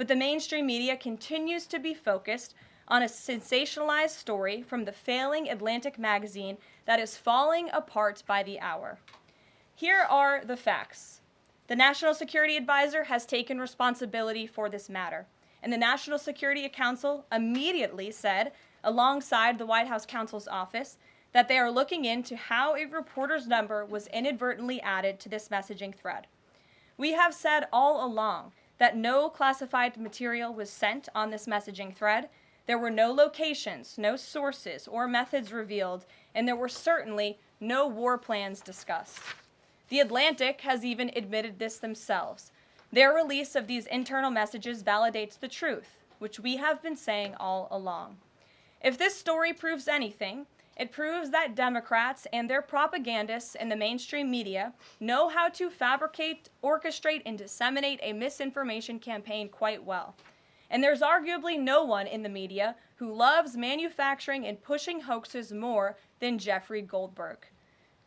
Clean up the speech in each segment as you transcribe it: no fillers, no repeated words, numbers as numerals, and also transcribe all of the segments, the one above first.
but the mainstream media continues to be focused on a sensationalized story from the failing Atlantic magazine that is falling apart by the hour. Here are the facts. The National Security Advisor has taken responsibility for this matter, and the National Security Council immediately said, alongside the White House counsel's office, that they are looking into how a reporter's number was inadvertently added to this messaging thread. We have said all along that no classified material was sent on this messaging thread. There were no locations, no sources, or methods revealed, and there were certainly no war plans discussed. The Atlantic has even admitted this themselves. Their release of these internal messages validates the truth, which we have been saying all along. If this story proves anything, it proves that Democrats and their propagandists in the mainstream media know how to fabricate, orchestrate, and disseminate a misinformation campaign quite well. And there's arguably no one in the media who loves manufacturing and pushing hoaxes more than Jeffrey Goldberg.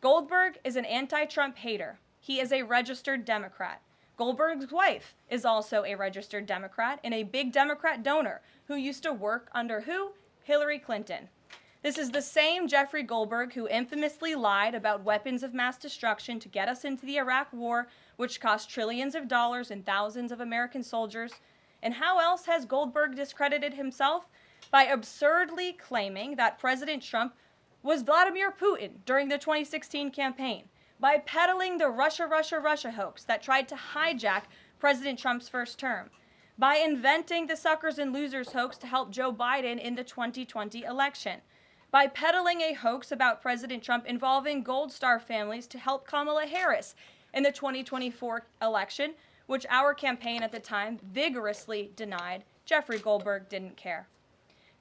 Goldberg is an anti-Trump hater. He is a registered Democrat. Goldberg's wife is also a registered Democrat and a big Democrat donor who used to work under who? Hillary Clinton. This is the same Jeffrey Goldberg who infamously lied about weapons of mass destruction to get us into the Iraq War, which cost trillions of dollars and thousands of American soldiers. And how else has Goldberg discredited himself? By absurdly claiming that President Trump was Vladimir Putin during the 2016 campaign, by peddling the Russia, Russia, Russia hoax that tried to hijack President Trump's first term, by inventing the suckers and losers hoax to help Joe Biden in the 2020 election, by peddling a hoax about President Trump involving Gold Star families to help Kamala Harris in the 2024 election, which our campaign at the time vigorously denied. Jeffrey Goldberg didn't care.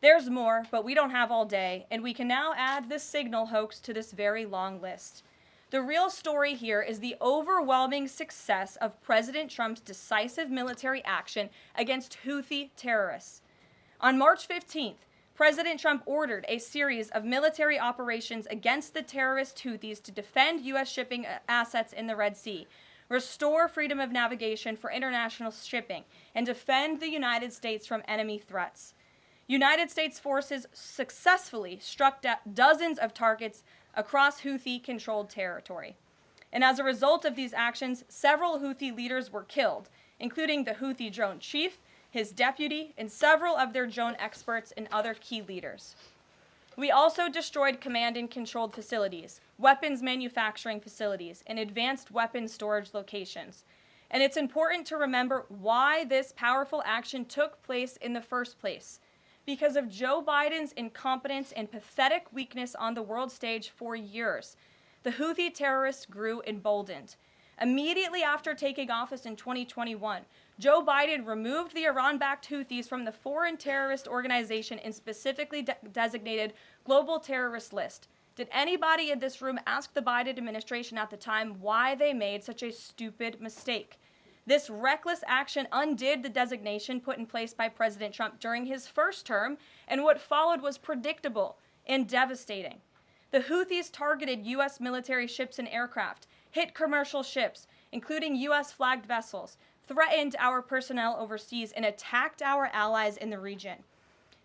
There's more, but we don't have all day, and we can now add this signal hoax to this very long list. The real story here is the overwhelming success of President Trump's decisive military action against Houthi terrorists. On March 15th, President Trump ordered a series of military operations against the terrorist Houthis to defend U.S. shipping assets in the Red Sea, restore freedom of navigation for international shipping, and defend the United States from enemy threats. United States forces successfully struck dozens of targets across Houthi-controlled territory. And as a result of these actions, several Houthi leaders were killed, including the Houthi drone chief, his deputy, and several of their drone experts and other key leaders. We also destroyed command and controlled facilities, weapons manufacturing facilities, and advanced weapons storage locations. And it's important to remember why this powerful action took place in the first place. Because of Joe Biden's incompetence and pathetic weakness on the world stage for years, the Houthi terrorists grew emboldened. Immediately after taking office in 2021, Joe Biden removed the Iran-backed Houthis from the foreign terrorist organization and specifically designated global terrorist list. Did anybody in this room ask the Biden administration at the time why they made such a stupid mistake? This reckless action undid the designation put in place by President Trump during his first term, and what followed was predictable and devastating. The Houthis targeted U.S. military ships and aircraft, hit commercial ships, including U.S.-flagged vessels, threatened our personnel overseas, and attacked our allies in the region.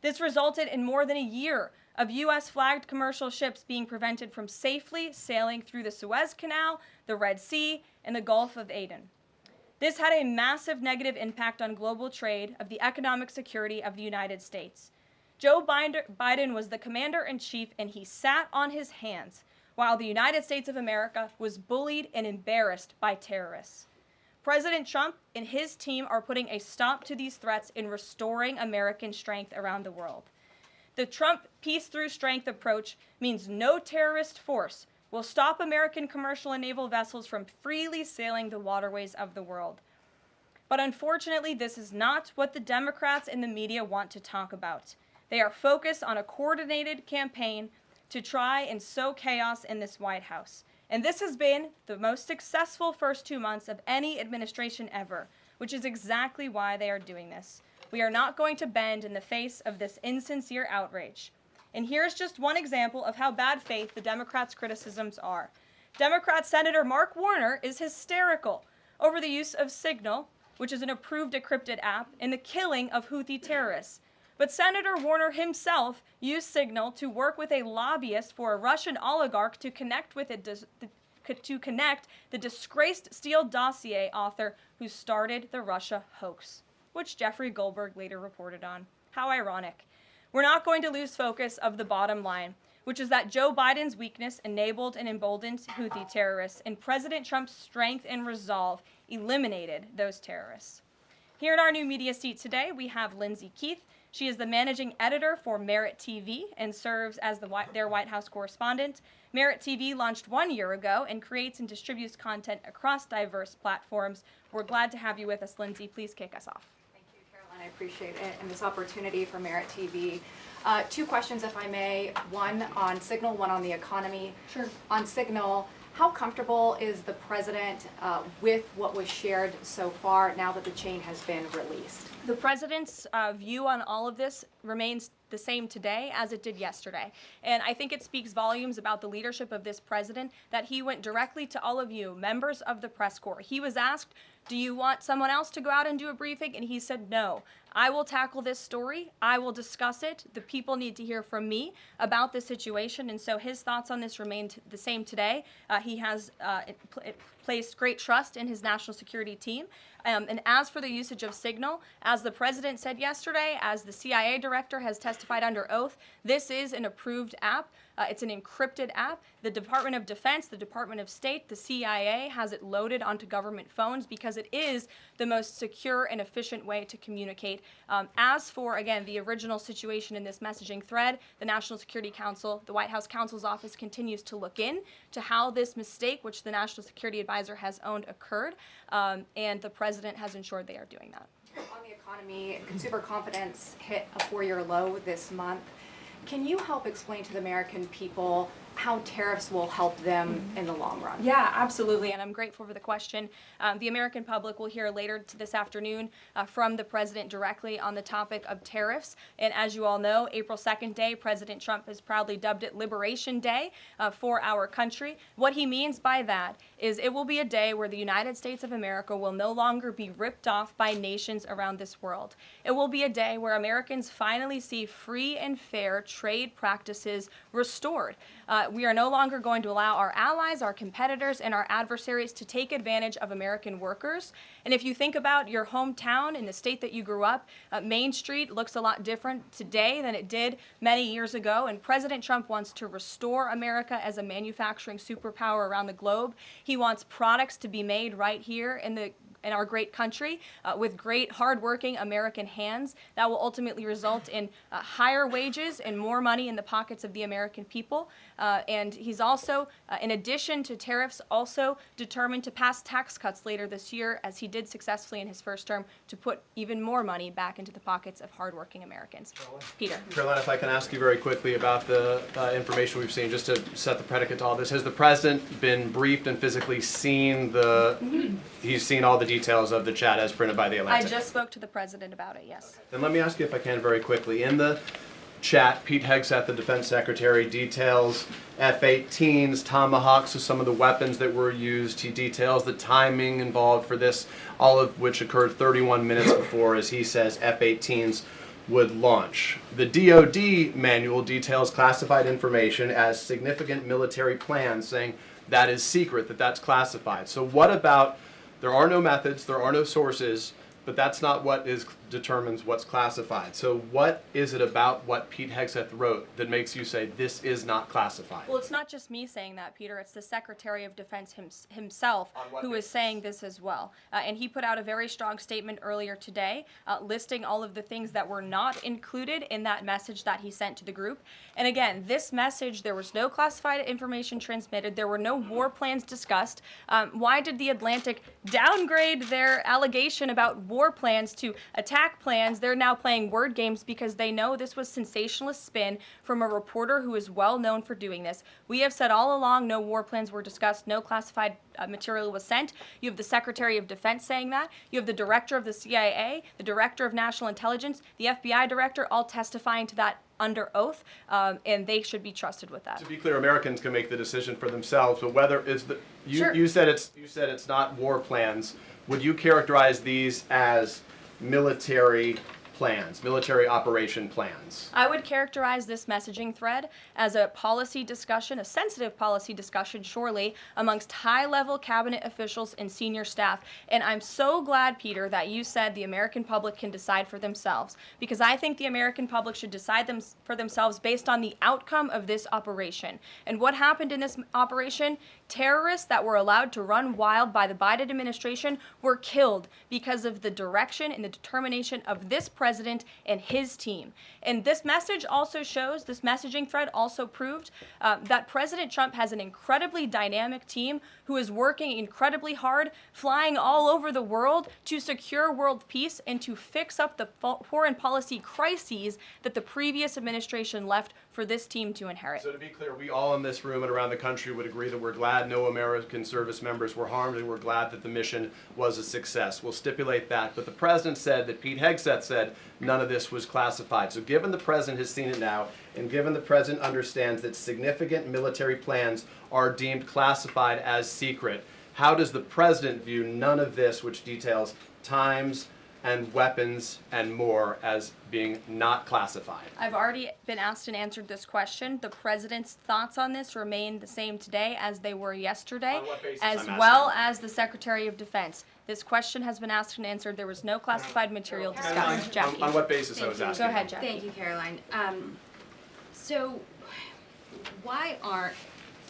This resulted in more than a year of U.S.-flagged commercial ships being prevented from safely sailing through the Suez Canal, the Red Sea, and the Gulf of Aden. This had a massive negative impact on global trade of the economic security of the United States. Joe Biden was the commander-in-chief, and he sat on his hands while the United States of America was bullied and embarrassed by terrorists. President Trump and his team are putting a stop to these threats and restoring American strength around the world. The Trump peace through strength approach means no terrorist force will stop American commercial and naval vessels from freely sailing the waterways of the world. But unfortunately, this is not what the Democrats and the media want to talk about. They are focused on a coordinated campaign to try and sow chaos in this White House. And this has been the most successful first 2 months of any administration ever, which is exactly why they are doing this. We are not going to bend in the face of this insincere outrage. And here's just one example of how bad faith the Democrats' criticisms are. Democrat Senator Mark Warner is hysterical over the use of Signal which is an approved decrypted app, in the killing of Houthi terrorists. But Senator Warner himself used Signal to work with a lobbyist for a Russian oligarch to connect the disgraced Steele dossier author who started the Russia hoax, which Jeffrey Goldberg later reported on. How ironic. We're not going to lose focus of the bottom line, which is that Joe Biden's weakness enabled and emboldened Houthi terrorists, and President Trump's strength and resolve eliminated those terrorists. Here in our new media seat today, we have Lindsay Keith. She is the managing editor for Merit TV and serves as their White House correspondent. Merit TV launched 1 year ago and creates and distributes content across diverse platforms. We're glad to have you with us, Lindsay. Please kick us off. Thank you, Caroline. I appreciate it and this opportunity for Merit TV. Two questions, if I may. One on Signal, one on the economy. Sure. On Signal, how comfortable is the president with what was shared so far now that the chain has been released? The president's view on all of this remains the same today as it did yesterday. And I think it speaks volumes about the leadership of this president that he went directly to all of you, members of the press corps. He was asked, do you want someone else to go out and do a briefing? And he said, no, I will tackle this story. I will discuss it. The people need to hear from me about the situation. And so his thoughts on this remained the same today. He has placed great trust in his national security team. And as for the usage of Signal, as the president said yesterday, as the CIA director has testified under oath, this is an approved app. It's an encrypted app. The Department of Defense, the Department of State, the CIA has it loaded onto government phones because it is the most secure and efficient way to communicate. As for, again, the original situation in this messaging thread, the National Security Council, the White House counsel's office continues to look in to how this mistake, which the National Security Advisor has owned, occurred, and the president has ensured they are doing that. On the economy, consumer confidence hit a 4-year low this month. Can you help explain to the American people how tariffs will help them in the long run? Yeah, absolutely, and I'm grateful for the question. The American public will hear later this afternoon from the president directly on the topic of tariffs. And as you all know, April 2nd day, President Trump has proudly dubbed it Liberation Day for our country. What he means by that is it will be a day where the United States of America will no longer be ripped off by nations around this world. It will be a day where Americans finally see free and fair trade practices restored. We are no longer going to allow our allies, our competitors, and our adversaries to take advantage of American workers. And if you think about your hometown in the state that you grew up, Main Street looks a lot different today than it did many years ago. And President Trump wants to restore America as a manufacturing superpower around the globe. He wants products to be made right here in our great country with great, hardworking American hands that will ultimately result in higher wages and more money in the pockets of the American people. And he's also, in addition to tariffs, also determined to pass tax cuts later this year, as he did successfully in his first term, to put even more money back into the pockets of hardworking Americans. Peter. Caroline, if I can ask you very quickly about the information we've seen, just to set the predicate to all this. Has the president been briefed and physically seen he's seen all the details of the chat as printed by the Atlantic? I just spoke to the president about it, yes. Okay. Then let me ask you, if I can, very quickly. In the chat, Pete Hegseth, the defense secretary, details F-18s, Tomahawks, so some of the weapons that were used. He details the timing involved for this, all of which occurred 31 minutes before, as he says, F-18s would launch. The DoD manual details classified information as significant military plans, saying that is secret, that's classified. So what about, there are no methods, there are no sources, but that's not what determines what's classified. So what is it about what Pete Hegseth wrote that makes you say this is not classified? Well, it's not just me saying that, Peter. It's the Secretary of Defense himself who is saying this as well. And he put out a very strong statement earlier today listing all of the things that were not included in that message that he sent to the group. And again, this message, there was no classified information transmitted. There were no war plans discussed. Why did the Atlantic downgrade their allegation about war plans to attack attack plans, they're now playing word games because they know this was sensationalist spin from a reporter who is well known for doing this. We have said all along no war plans were discussed, no classified material was sent. You have the Secretary of Defense saying that. You have the director of the CIA, the director of National Intelligence, the FBI director, all testifying to that under oath, and they should be trusted with that. To be clear, Americans can make the decision for themselves, but whether it's the Sure. you said it's not war plans. Would you characterize these as military plans, military operation plans? I would characterize this messaging thread as a policy discussion, a sensitive policy discussion, surely, amongst high-level cabinet officials and senior staff. And I'm so glad, Peter, that you said the American public can decide for themselves, because I think the American public should decide for themselves based on the outcome of this operation. And what happened in this operation? Terrorists that were allowed to run wild by the Biden administration were killed because of the direction and the determination of this president and his team. And this message also shows, this messaging thread also proved that President Trump has an incredibly dynamic team who is working incredibly hard, flying all over the world to secure world peace and to fix up the foreign policy crises that the previous administration left for this team to inherit. So to be clear, we all in this room and around the country would agree that we're glad no American service members were harmed, and we're glad that the mission was a success. We'll stipulate that. But the president said that Pete Hegseth said none of this was classified. So given the president has seen it now, and given the president understands that significant military plans are deemed classified as secret, how does the president view none of this, which details times and weapons and more, as being not classified? I've already been asked and answered this question. The president's thoughts on this remain the same today as they were yesterday, On what basis, as I'm well asking? as the Secretary of Defense. This question has been asked and answered. There was no classified material discussed. Jackie. On what basis I was asking? Go ahead, Jackie. Thank you, Caroline. So why aren't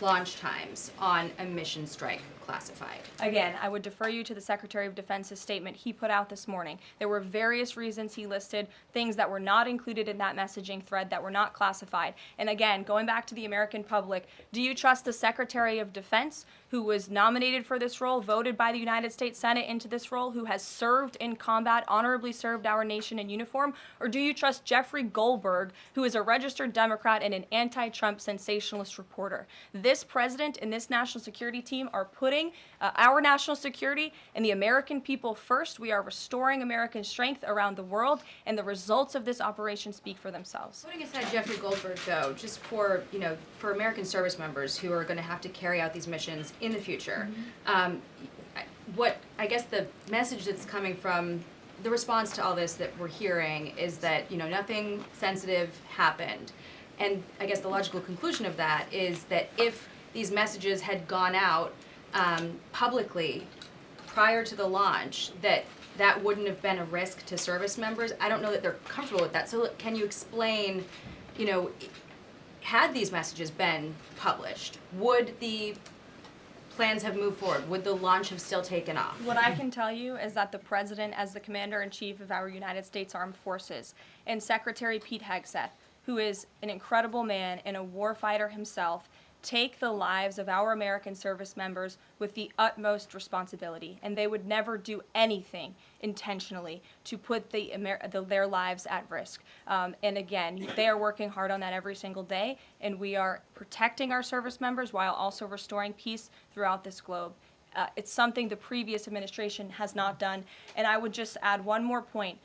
launch times on a mission strike classified? Again, I would defer you to the Secretary of Defense's statement he put out this morning. There were various reasons he listed, things that were not included in that messaging thread that were not classified. And again, going back to the American public, do you trust the Secretary of Defense, who was nominated for this role, voted by the United States Senate into this role, who has served in combat, honorably served our nation in uniform? Or do you trust Jeffrey Goldberg, who is a registered Democrat and an anti-Trump sensationalist reporter? This president and this national security team are putting our national security and the American people first. We are restoring American strength around the world, and the results of this operation speak for themselves. Putting aside Jeffrey Goldberg, though, just for for American service members who are going to have to carry out these missions in the future, what I guess the message that's coming from the response to all this that we're hearing is that nothing sensitive happened, and I guess the logical conclusion of that is that if these messages had gone out publicly prior to the launch, that wouldn't have been a risk to service members. I don't know that they're comfortable with that. So can you explain, had these messages been published, would the plans have moved forward? Would the launch have still taken off? What I can tell you is that the President, as the Commander-in-Chief of our United States Armed Forces, and Secretary Pete Hegseth, who is an incredible man and a warfighter himself, take the lives of our American service members with the utmost responsibility, and they would never do anything intentionally to put their lives at risk. And again, they are working hard on that every single day, and we are protecting our service members while also restoring peace throughout this globe. It's something the previous administration has not done. And I would just add one more point.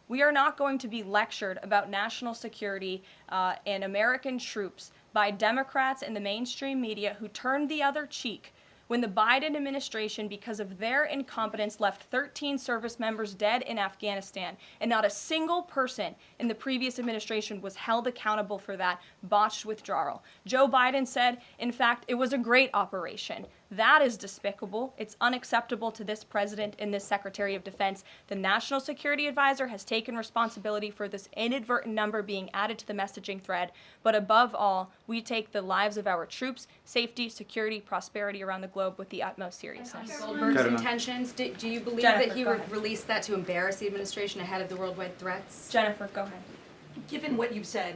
We are not going to be lectured about national security and American troops by Democrats and the mainstream media who turned the other cheek when the Biden administration, because of their incompetence, left 13 service members dead in Afghanistan, and not a single person in the previous administration was held accountable for that botched withdrawal. Joe Biden said, in fact, it was a great operation. That is despicable. It's unacceptable to this president and this Secretary of Defense. The National Security Advisor has taken responsibility for this inadvertent number being added to the messaging thread. But above all, we take the lives of our troops, safety, security, prosperity around the globe with the utmost seriousness. Goldberg's intentions, do you believe Jennifer, that he go would ahead. release that to embarrass the administration ahead of the worldwide threats? Jennifer, go ahead. Given what you've said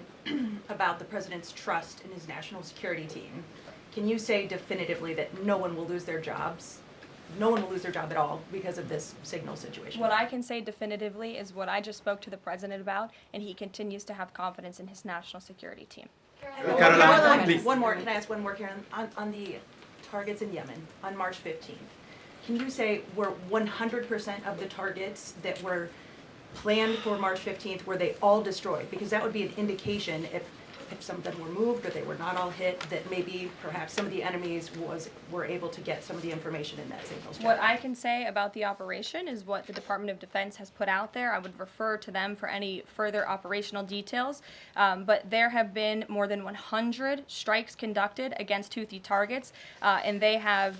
about the president's trust in his national security team, can you say definitively that no one will lose their jobs no one will lose their job at all because of this signal situation. What I can say definitively is what I just spoke to the president about, and he continues to have confidence in his national security team. Caroline, please. One more, can I ask one more, Karen? On the targets in Yemen on March 15th, can you say were 100% of the targets that were planned for March 15th, were they all destroyed? Because that would be an indication if some of them were moved or they were not all hit, that maybe perhaps some of the enemies were able to get some of the information in that signals What channel. I can say about the operation is what the Department of Defense has put out there. I would refer to them for any further operational details. But there have been more than 100 strikes conducted against Houthi targets, and they have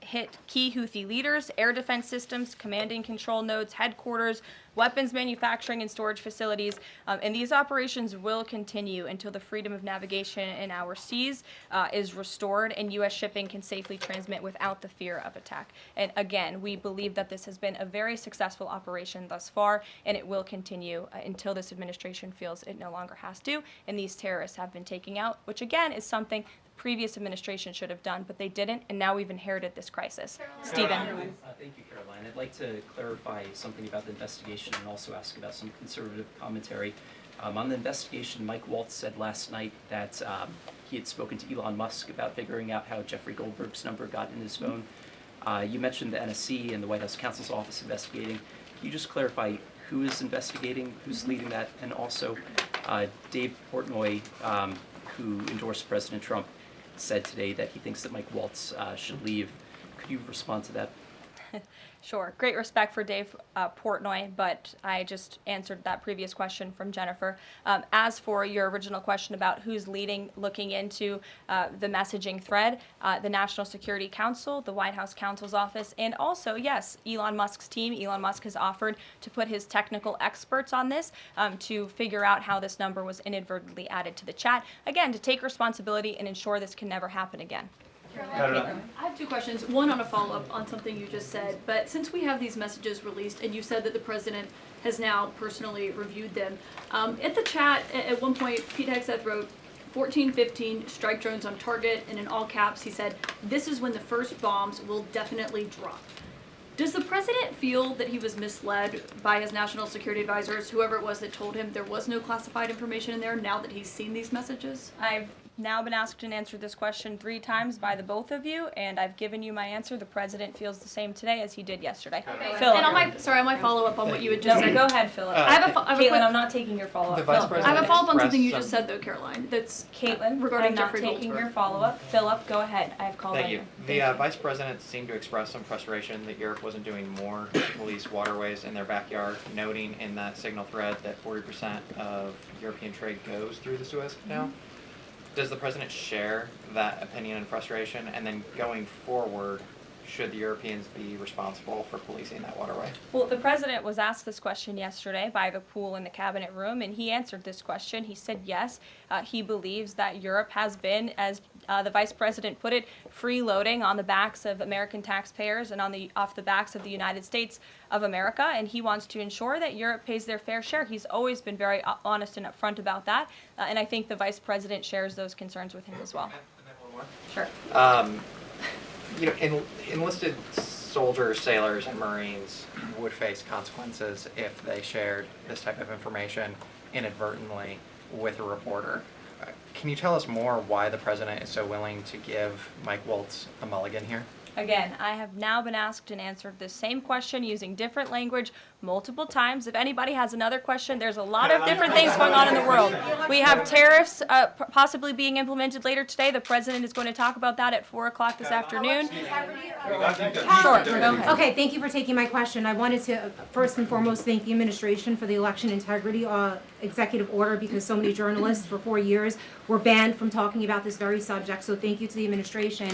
hit key Houthi leaders, air defense systems, command and control nodes, headquarters, weapons manufacturing and storage facilities, and these operations will continue until the freedom of navigation in our seas is restored and U.S. shipping can safely transmit without the fear of attack. And again, we believe that this has been a very successful operation thus far, and it will continue until this administration feels it no longer has to, and these terrorists have been taken out, which again is something the previous administration should have done, but they didn't, and now we've inherited this crisis. Stephen. Thank you, Caroline. I'd like to clarify something about the investigation and also ask about some conservative commentary. On the investigation, Mike Waltz said last night that he had spoken to Elon Musk about figuring out how Jeffrey Goldberg's number got in his phone. You mentioned the NSC and the White House counsel's office investigating. Can you just clarify who is investigating, who's leading that, and also Dave Portnoy, who endorsed President Trump, said today that he thinks that Mike Waltz should leave. Could you respond to that? Sure. Great respect for Dave Portnoy, but I just answered that previous question from Jennifer. As for your original question about who's looking into the messaging thread, the National Security Council, the White House counsel's office, and also, yes, Elon Musk's team. Elon Musk has offered to put his technical experts on this to figure out how this number was inadvertently added to the chat. Again, to take responsibility and ensure this can never happen again. I have two questions. One on a follow-up on something you just said. But since we have these messages released, and you said that the president has now personally reviewed them, at the chat at one point, Pete Hegseth wrote 14-15 strike drones on target, and in all caps he said, "This is when the first bombs will definitely drop." Does the president feel that he was misled by his national security advisors, whoever it was that told him there was no classified information in there, now that he's seen these messages? I've now been asked and answered this question 3 times by the both of you, and I've given you my answer. The president feels the same today as he did yesterday. Okay. Philip. And on my follow-up on what you had just No, said. go ahead, Philip. I have a Caitlin, I'm not taking your follow-up. The Vice Philip, go President I have a follow-up on something you expressed just said, though, Caroline. That's Caitlin, regarding I'm not Jeffrey taking Goldberg. your follow-up. Philip, go ahead. I have called Thank on you. The Vice President seemed to express some frustration that Europe wasn't doing more to police waterways in their backyard, noting in that signal thread that 40% of European trade goes through the Suez Canal. Does the President share that opinion and frustration? And then going forward, should the Europeans be responsible for policing that waterway? Well, the president was asked this question yesterday by the pool in the cabinet room, and he answered this question. He said yes, he believes that Europe has been, as the vice president put it, freeloading on the backs of American taxpayers and off the backs of the United States of America, and he wants to ensure that Europe pays their fair share. He's always been very honest and upfront about that, and I think the vice president shares those concerns with him as well. And then one more. Sure. You know, enlisted soldiers, sailors, and Marines would face consequences if they shared this type of information inadvertently with a reporter. Can you tell us more why the President is so willing to give Mike Waltz a mulligan here? Again, I have now been asked and answered this same question using different language multiple times. If anybody has another question, there's a lot of different things going on in the world. We have tariffs possibly being implemented later today. The president is going to talk about that at 4 o'clock this afternoon. Sure, go ahead. Okay, thank you for taking my question. I wanted to first and foremost thank the administration for the election integrity executive order, because so many journalists for 4 years were banned from talking about this very subject. So thank you to the administration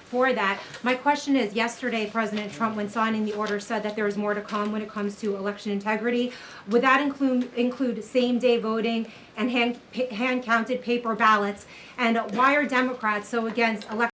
for that. My question is, yesterday President Trump, when signing the order, said that there is more to come when it comes to election integrity. Would that include same-day voting and hand-counted paper ballots? And why are Democrats so against election